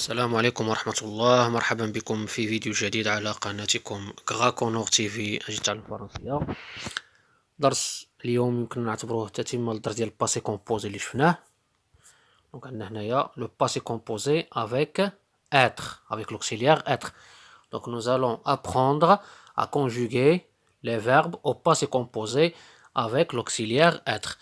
السلام عليكم ورحمة الله. مرحبا بكم في فيديو جديد على قناتكم غاكونور تي في أجي تعلم الفرنسية. درس اليوم يمكن نعتبروه تتمة للدرس ديال الباسي كومبوزي اللي شفناه. دونك عندنا هنايا لو باسي كومبوزي افيك être, avec l'auxiliaire être. Donc nous allons apprendre à conjuguer les verbes au passé composé avec l'auxiliaire être.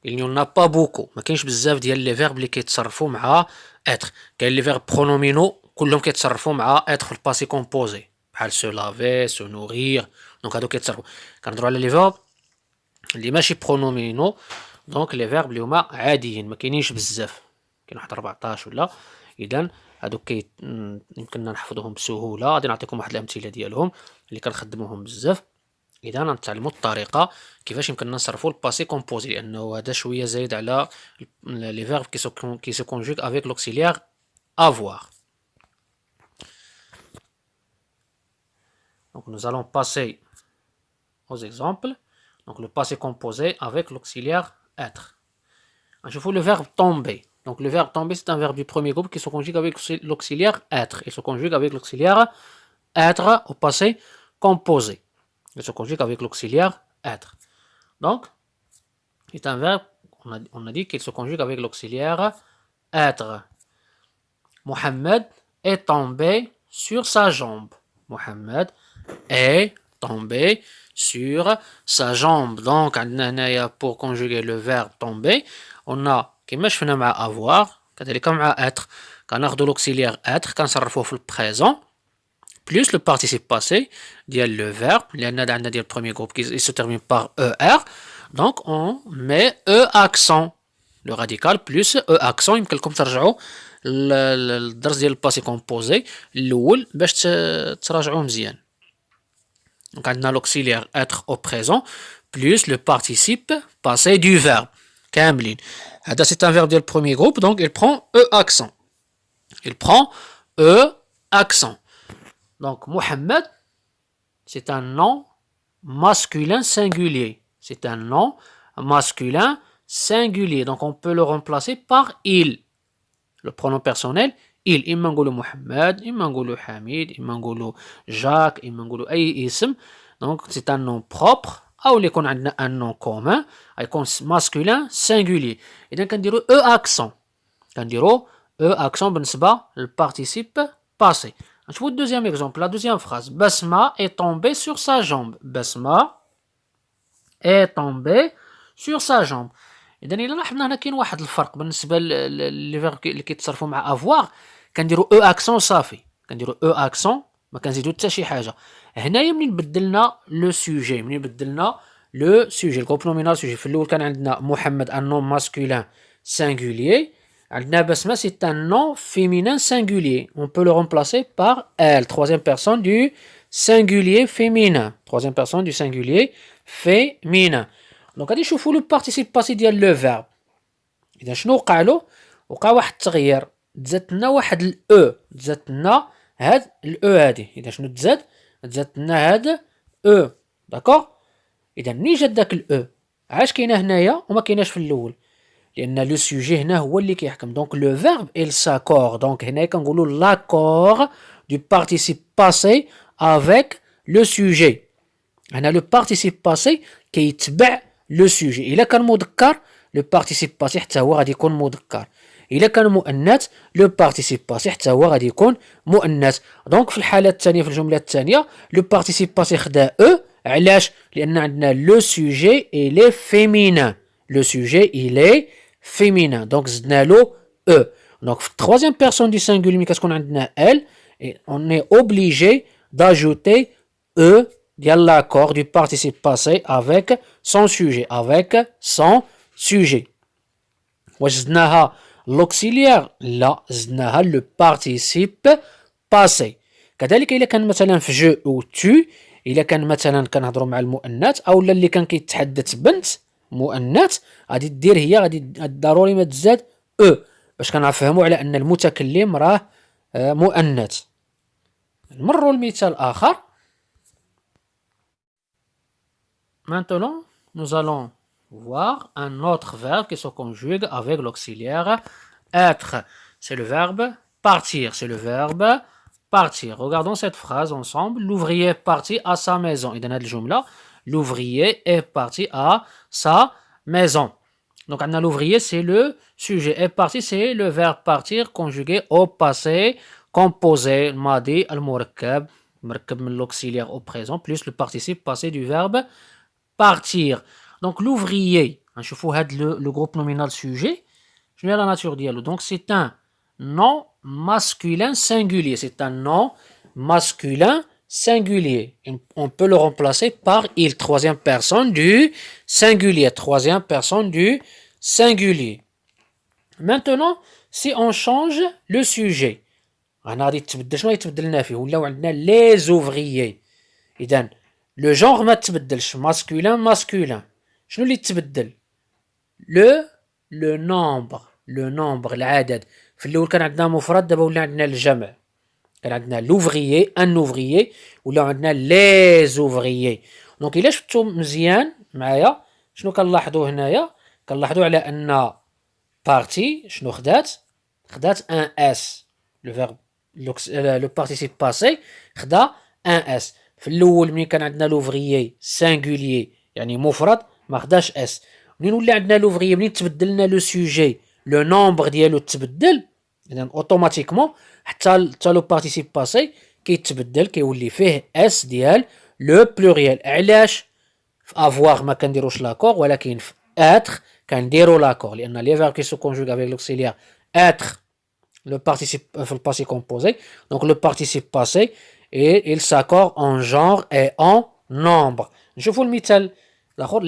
Il n'y en a pas beaucoup. ما كاينش بزاف ديال لي فيرب اللي كيتصرفوا مع être. كاين لي فيرب برونومينو كلهم كيتصرفوا مع être في الباسي كومبوزي بحال se laver, se nourrir. دونك هادو كيتصرفوا. كنهضروا على لي فيرب اللي ماشي برونومينو. دونك لي فيرب اللي هما عاديين ما كاينينش بزاف. كاين واحد 14 ولا. اذا هادو يمكننا نحفظوهم بسهوله. غادي نعطيكم واحد الامثله ديالهم اللي كنخدموهم بزاف. اذا غنتعلموا الطريقه كيفاش يمكننا نصرفوا الباسي كومبوزي لانه هذا شويه زايد على لي فيرب كي سو كونجوغ افيك لوكسيليير avoir. Donc nous allons passer aux exemples. Donc le passé composé avec l'auxiliaire être. Je vous le verbe tomber. Donc le verbe tomber, c'est un verbe du premier groupe qui se conjugue avec l'auxiliaire être. Il se conjugue avec l'auxiliaire être au passé composé. Il se conjugue avec l'auxiliaire être. Donc, c'est un verbe, on a dit qu'il se conjugue avec l'auxiliaire être. Mohamed est tombé sur sa jambe. Mohamed est tombé sur sa jambe. Donc, pour conjuguer le verbe tomber, on a كما شفنا مع avoir كذلك مع être كناخذوا l'auxiliaire être كنصرفوه في البريزون plus le participe passé ديال le verbe لأن عندنا ديال premier groupe qui se termine par er. Donc on met e accent le radical plus e accent. يمكن لكم ترجعوا للدرس ديال الباسي كومبوزي الاول باش تراجعوه مزيان. Donc عندنا l'auxiliaire être au présent plus le participe passé du verbe كاملين. هذا c'est un verbe ديال premier groupe donc il prend e accent. Il prend e accent. Donc Mohamed c'est un nom masculin singulier. C'est un nom masculin singulier. Donc on peut le remplacer par il. Le pronom personnel il. إما نقولوا محمد إما نقولوا حميد إما نقولوا جاك إما نقولوا أي اسم. Donc c'est un nom propre أو اللي يكون عندنا un nom commun يكون masculin singulier. إذا كنديروا e accent. كنديروا e accent بالنسبة للparticipe passé. Je vous le deuxième exemple, la deuxième phrase. Basma est tombé sur sa jambe. Basma est tombé sur sa jambe. إذا إلا لاحظنا هنا كاين واحد الفرق بالنسبة لي فيرب اللي كيتصرفوا مع avoir كنديروا او اكسون صافي. كنديروا او اكسون ما كنزيدوا حتى شي حاجة. هنايا منين بدلنا لو سوجي منين بدلنا لو سوجي الجروب نومينال سوجي في الأول كان عندنا محمد ان نون ماسكولين singulier. عندنا بسمة c'est un nom féminin singulier. On peut le remplacer par elle. Troisième personne du singulier féminin. Troisième personne du singulier féminin. Donc غادي نشوفوا لو participe passé ديال لو فيرب. إذا شنو وقع له؟ وقع واحد التغيير. تزادت لنا واحد الأو. تزادت لنا هاد الأو هادي. إذا شنو تزاد؟ تزادت لنا هاد أو. داكوغ؟ إذا منين جات داك الأو؟ عاش كاينة هنايا وما كايناش في الأول. لأن لو سوجي هنا هو اللي كيحكم. دونك لو فيرب il s'accorde. دونك هنا كنقولوا l'accord du participe passé avec le sujet. هنا لو participe passé كيتبع لو سوجي. إلا كان مذكر لو participe passé حتى هو غادي يكون مذكر. إلا كان مؤنث لو participe passé حتى هو غادي يكون مؤنث. دونك في الحالة الثانية في الجملة الثانية لو participe passé خدا او. علاش؟ لأن عندنا لو سوجي il est féminin. Le sujet il est féminin. Donc زدنا له e. Donc في troisième personne du singulier ملي كتكون عندنا elle on est obligé d'ajouter e ديال l'accord du participe passé avec son sujet. Avec son sujet. واش زدناها l'auxiliaire؟ لا زدناها le participe passé. كذلك إلا كان مثلا في جو أو tu إلا كان مثلا كنهضروا مع المؤنث أو اللي كان كيتحدث بنت مؤنث غادي دير هي غادي ضروري ما تزاد او باش كنفهموا على ان المتكلم راه مؤنث. نمروا لمثال اخر. Maintenant nous allons voir un autre verbe qui se conjugue avec l'auxiliaire être. C'est le verbe partir, c'est le verbe partir. Regardons cette phrase ensemble. L'ouvrier est parti à sa maison. Et dans الجملة, l'ouvrier est parti à sa maison. Donc, l'ouvrier, c'est le sujet. Est parti, c'est le verbe partir conjugué au passé composé. الماضي المركب مركب من l'auxiliaire au présent plus le participe passé du verbe partir. Donc, l'ouvrier, نشوفوا هذا le groupe nominal sujet. Je vais la nature dialogue. Donc, c'est un nom masculin singulier. C'est un nom masculin singulier. On peut le remplacer par il, troisième personne du singulier. Troisième personne du singulier. Maintenant, si on change le sujet, غادي يتبدل شنو يتبدل لنا فيه ولاو عندنا les ouvriers. إذن le genre ما تبدلش masculin masculin. شنو اللي تبدل؟ le nombre العدد. في الاول كان عندنا مفرد دابا ولا عندنا الجمع. كان عندنا لوفريي ان اوفريي ولا عندنا لي اوفريي. دونك الا شفتوا مزيان معايا شنو كنلاحظوا هنايا؟ كنلاحظوا على ان بارتي شنو خدات ان اس. لو فيرب لو بارتيسيب باسي خدا ان اس. في الاول ملي كان عندنا لوفريي سانغوليي يعني مفرد ما خداش اس. منين ولا عندنا لوفريي منين تبدل لنا لو سوجي لو نومبر ديالو تبدل اذا اوتوماتيكمون حتى لو بارتيسيب باسي كيتبدل كيولي فيه اس ديال لو بلوريال. علاش في افواغ ما كنديروش لاكور ولكن في اتر كنديرو لاكور لان لي فيرب كي سو كونجوغ افيك لوكسيليير اتر le participe في le passé composé. Donc le participe passé et il s'accorde en genre et en nombre. نشوفوا المثال الاخر.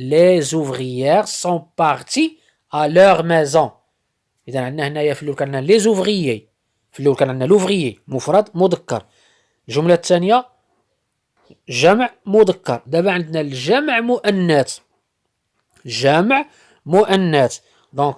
les ouvrières sont parties à leur maison. اذا عندنا هنايا في الاول كان عندنا les ouvriers. في الاول كان عندنا l'ouvrier مفرد مذكر. الجمله الثانيه جمع مذكر. دابا عندنا الجمع مؤنث. جمع مؤنث. دونك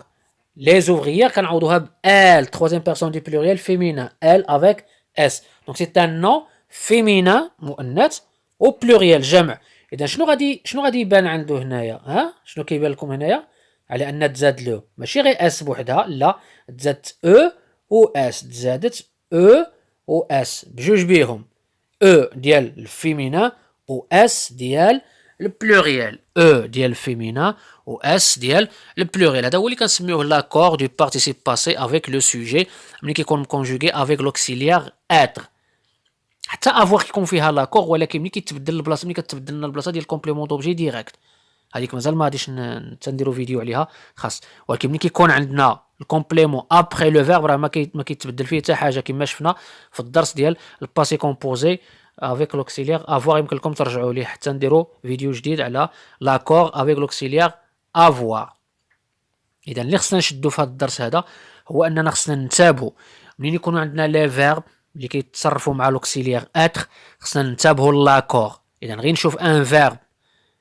les ouvrières كنعوضوها ب elle, troisième personne du pluriel féminin, elle avec s. Donc c'est un nom féminin مؤنث au pluriel جمع. اذا شنو غادي يبان عنده هنايا؟ ها شنو كيبان لكم هنايا؟ على ان تزاد له ماشي غير اس بوحدها، لا تزادت او و اس. تزادت او و اس بجوج بيهم، او ديال الفيمينا و اس ديال البلوريال. او ديال الفيمينا و اس ديال البلوريال. هذا هو اللي كنسميوه لاكور دو بارتيسيب باسي افيك لو سوجي ملي كيكون كونجوغي افيك لوكسيليير اتر. حتى افواغ كيكون فيها لاكور ولكن ملي كيتبدل البلاصه، ملي كتبدل لنا البلاصه ديال كومبليمون دوبجي ديريكت، هذيك مازال ما غاديش نديرو فيديو عليها خاص. ولكن ملي كيكون عندنا الكومبليمون ابري لو فيرب راه ما كيتبدل فيه حتى حاجه كما شفنا في الدرس ديال الباسي كومبوزي افيك لوكسيليير افواغ. يمكن لكم ترجعوا ليه حتى نديرو فيديو جديد على لاكور افيك لوكسيليير افواغ. اذا اللي خصنا نشدو في هذا الدرس هذا هو اننا خصنا ننتبهوا منين يكونوا عندنا لي فيرب اللي كيتصرفوا مع لوكسيليير اتر خصنا ننتبهوا لاكور. اذا غير نشوف ان فيرب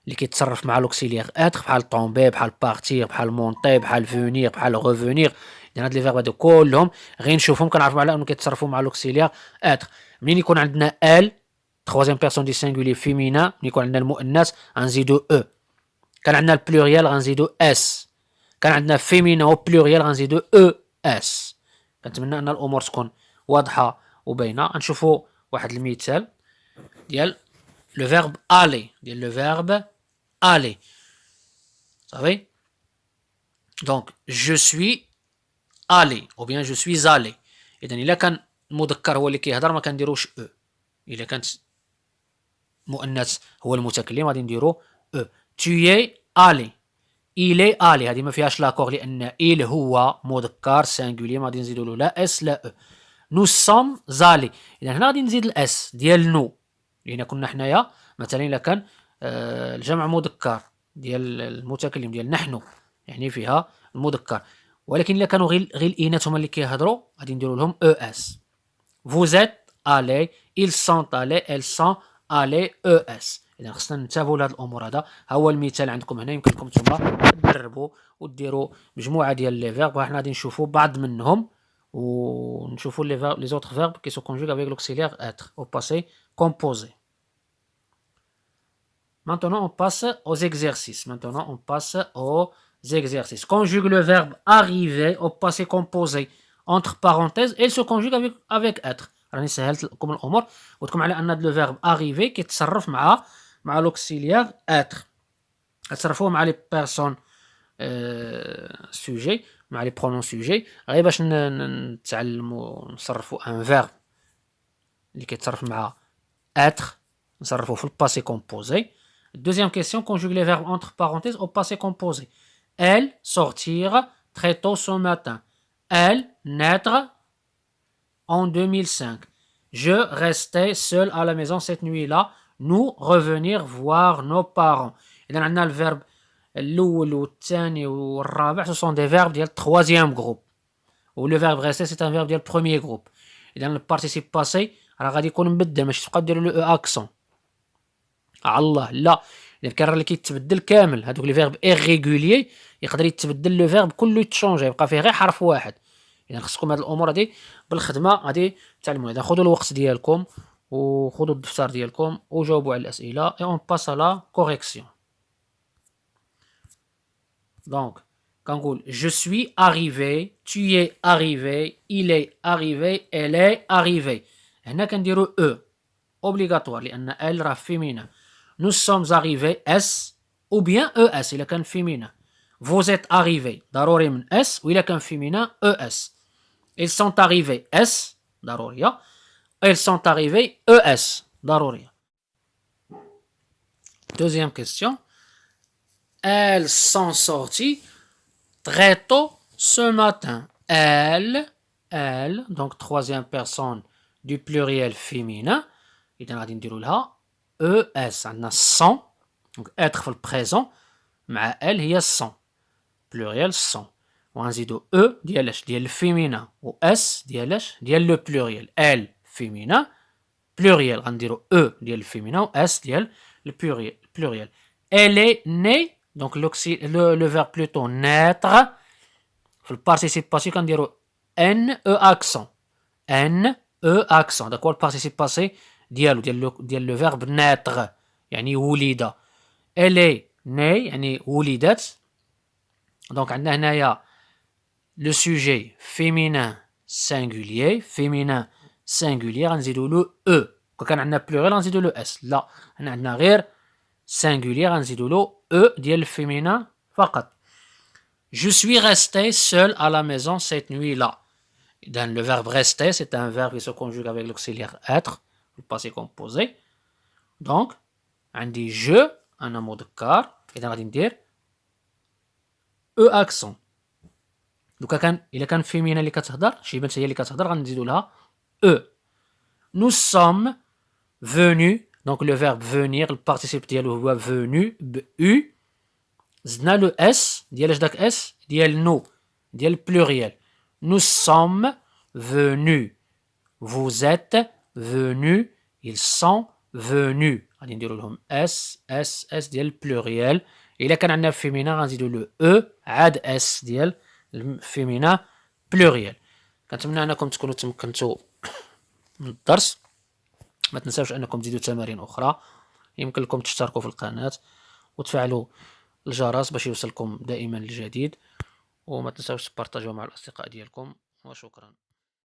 اللي كيتصرف مع لوكسيليير اتر بحال طومبي بحال بارتير بحال مونطي بحال فونير بحال غوفونير. اذا هاد لي فيرب هادو كلهم غير نشوفهم كنعرفوا على انهم كيتصرفوا مع لوكسيليير اتر. منين يكون عندنا ال troisième personne du singulier féminin ملي يكون عندنا المؤنث غنزيدو او. كان عندنا البلوريال غنزيدو اس. كان عندنا فيمينا او بلوريال غنزيدو او اس. كنتمنى ان الامور تكون واضحه وباينه. غنشوفوا واحد المثال ديال لو فيرب aller. ديال لو فيرب aller. صافي. دونك je suis allé ou bien je suis allé. اذا الا كان المذكر هو اللي كيهضر ما كنديروش او. الا كانت مؤنث هو المتكلم غادي نديرو او. tu es allé. il est allé. هذه ما فيهاش لاكور لان il هو مذكر سانغولي ما غادي نزيدو له لا اس لا او. nous sommes allés. اذا هنا غادي نزيد الاس ديال نو لان كنا حنايا مثلا الا كان الجمع مذكر ديال المتكلم ديال نحن يعني فيها المذكر. ولكن الا كانوا غير الاناث هما اللي كيهضروا غادي نديروا لهم او اس. vous êtes allés, ils sont allés, elles sont allées او اس. اذا خصنا ننتبهوا لهاد الامور. هذا هو المثال عندكم هنا. يمكن لكم نتوما تدربوا وديروا مجموعه ديال لي فيرب وحنا غادي نشوفوا بعض منهم ونشوفوا لي زوتر فيرب كي سو كونجوغ افيك لوكسيليير اتر au passé composé. Maintenant on passe aux exercices. Conjugue le verbe arriver au passé composé entre parenthèses et il se conjugue avec être. راني سهلت لكم الامور وقلت لكم على ان لو فيرب arriver كيتصرف مع l'auxiliaire être. كتصرفوه مع لي بيرسون سوجي مع لي برونون سوجي غير باش نتعلموا نصرفوا ان فيرب اللي كيتصرف مع être نصرفوه في الباسي كومبوزي. Deuxième question, conjugue les verbes entre parenthèses au passé composé. Elle sortir très tôt ce matin. Elle naître en 2005. Je restais seul à la maison cette nuit-là. Nous revenir voir nos parents. إذا عندنا الفيرب الأول والثاني والرابع ce sont des verbes ديال troisième groupe. و le verbe rester c'est un verbe ديال premier groupe. إذا le participe passé راه غادي يكون مبدل ماشي تبقاو ديروا لو اكسون. الله لا اذا كان راه اللي كيتبدل كامل هذوك لي فيرب ايريغوليي يقدر يتبدل لو فيرب كله يتشونجي يبقى فيه غير حرف واحد. اذا خصكم هاد الامور هادي بالخدمه غادي تعلموا. اذا خذوا الوقت ديالكم وخذوا الدفتر ديالكم وجاوبوا على الاسئله اي اون باس على لا كوريكسيون. دونك كنقول je suis arrivé, tu es arrivé, il est arrivé, elle est arrivée. هنا كنديروا او obligatoire لان elle راه féminin. Nous sommes arrivés S ou bien ES إلا كان féminin. Vous êtes arrivés ضروري من S وإلا كان féminin ES. Ils sont arrivés S ضرورية. Ils sont arrivés ES ضرورية. Deuxième question. Elles sont sorties très tôt ce matin. Elle, donc troisième personne du pluriel féminin. إذا غادي نديرو لها ES عندنا sont donc être في البريزون مع elle هي sont pluriel sont وغنزيدو E ديال الفيمينا و S ديال لو pluriel elle féminin pluriel غنديرو E ديال الفيمينا و S ديال pluriel. Elle est née donc le verbe plutôt naître في البارتيسيب باسي كنديرو N E accent N E accent داك هو البارتيسيب باسي ديال لو فيرب naître يعني ولد. elle est née يعني ولدت. دونك عندنا هنايا لو سوجي féminin singulier غنزيدو له او. كان عندنا بلوريل غنزيدو له اس. لا هنا عندنا غير singulier غنزيدو له او ديال الفيمينا فقط. je suis resté seul à la maison cette nuit-là. إذا le verbe rester c'est un verbe qui se conjugue avec l'auxiliaire être le passé composé. donc عندي je انا مذكر اذا غادي ندير او اكسون. دوكا كان الا كان فيمينا اللي كتهضر شي بنت هي اللي كتهضر غنزيدو لها او. nous sommes venus donc le verbe venir le participe ديالو هو venu ب u زدنا لو اس ديال اش داك اس ديال نو ديال pluriel. nous sommes venus vous êtes venus ils sont venus غادي نديرو لهم اس ديال البلوريال. الا كان عندنا فيمينا غنزيدو له او عاد اس ديال الفيمينا بلوريال. كنتمنى انكم تكونوا تمكنتوا من الدرس. ما تنساوش انكم تزيدوا تمارين اخرى. يمكن لكم تشتركوا في القناه وتفعلوا الجرس باش يوصلكم دائما الجديد وما تنساوش تبارطاجيو مع الاصدقاء ديالكم وشكرا.